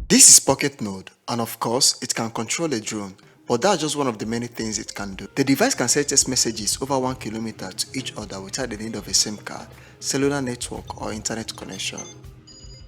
This is PocketNode, and of course, it can control a drone, but that's just one of the many things it can do. The device can send text messages over 1 kilometer to each other without the need of a SIM card, cellular network, or internet connection.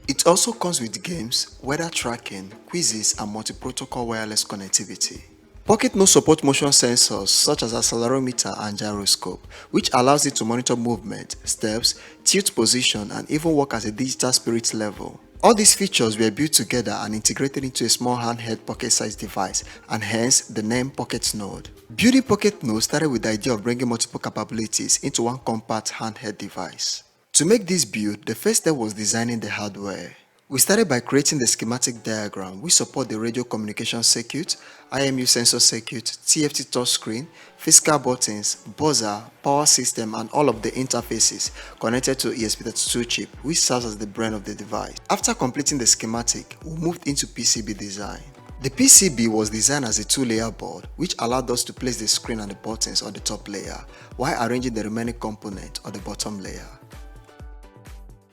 It also comes with games, weather tracking, quizzes, and multi-protocol wireless connectivity. PocketNode supports motion sensors such as accelerometer and gyroscope, which allows it to monitor movement, steps, tilt position, and even work as a digital spirit level. All these features were built together and integrated into a small handheld pocket-sized device, and hence the name PocketNode. Building PocketNode started with the idea of bringing multiple capabilities into one compact handheld device. To make this build, the first step was designing the hardware. We started by creating the schematic diagram, which support the radio communication circuit, IMU sensor circuit, TFT touchscreen, physical buttons, buzzer, power system, and all of the interfaces connected to ESP32 chip, which serves as the brain of the device. After completing the schematic, we moved into PCB design. The PCB was designed as a 2-layer board, which allowed us to place the screen and the buttons on the top layer, while arranging the remaining component on the bottom layer.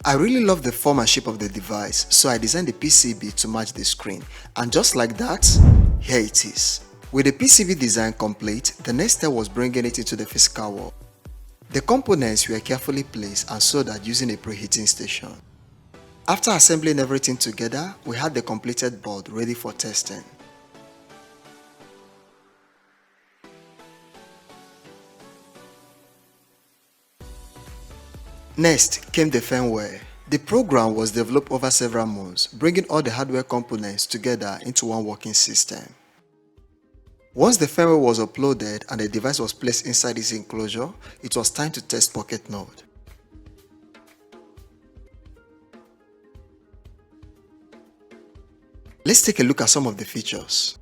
I really love the form and shape of the device, so I designed the PCB to match the screen, and just like that, here it is. With the PCB design complete, the next step was bringing it into the physical world. The components were carefully placed and soldered using a preheating station. After assembling everything together, we had the completed board ready for testing. Next came the firmware. The program was developed over several months, bringing all the hardware components together into one working system. Once the firmware was uploaded and the device was placed inside this enclosure, it was time to test PocketNode. Let's take a look at some of the features.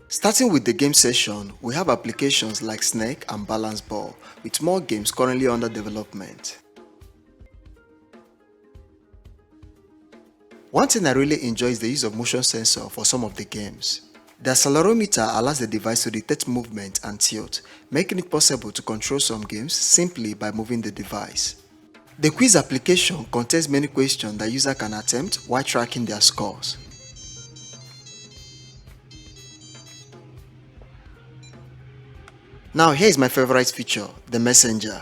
Starting with the game session, we have applications like Snake and Balance Ball, with more games currently under development. One thing I really enjoy is the use of motion sensor for some of the games. The accelerometer allows the device to detect movement and tilt, making it possible to control some games simply by moving the device. The quiz application contains many questions that users can attempt while tracking their scores. Now here is my favorite feature, the messenger.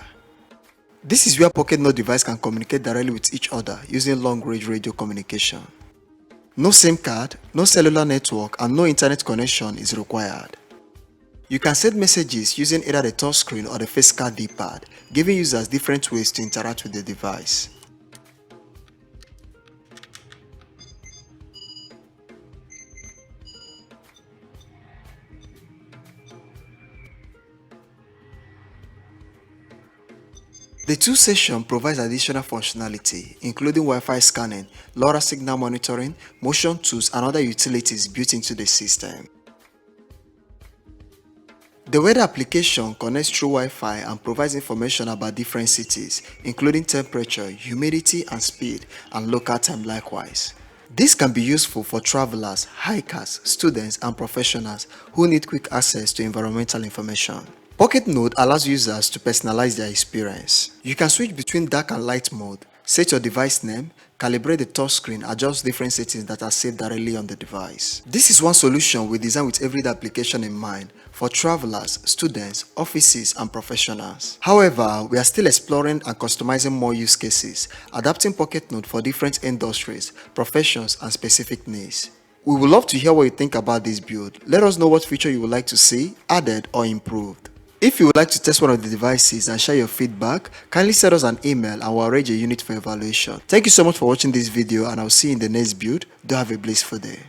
This is where PocketNode device can communicate directly with each other using long-range radio communication. No SIM card, no cellular network, and no internet connection is required. You can send messages using either the touchscreen or the physical D-pad, giving users different ways to interact with the device. The tool session provides additional functionality, including Wi-Fi scanning, LoRa signal monitoring, motion tools, and other utilities built into the system. The weather application connects through Wi-Fi and provides information about different cities, including temperature, humidity, and speed, and local time likewise. This can be useful for travelers, hikers, students, and professionals who need quick access to environmental information. PocketNode allows users to personalize their experience. You can switch between dark and light mode, set your device name, calibrate the touchscreen, adjust different settings that are saved directly on the device. This is one solution we designed with everyday application in mind for travelers, students, offices, and professionals. However, we are still exploring and customizing more use cases, adapting PocketNode for different industries, professions, and specific needs. We would love to hear what you think about this build. Let us know what feature you would like to see added or improved. If you would like to test one of the devices and share your feedback, kindly send us an email and we'll arrange a unit for evaluation. Thank you so much for watching this video, and I'll see you in the next build. Do have a blissful day.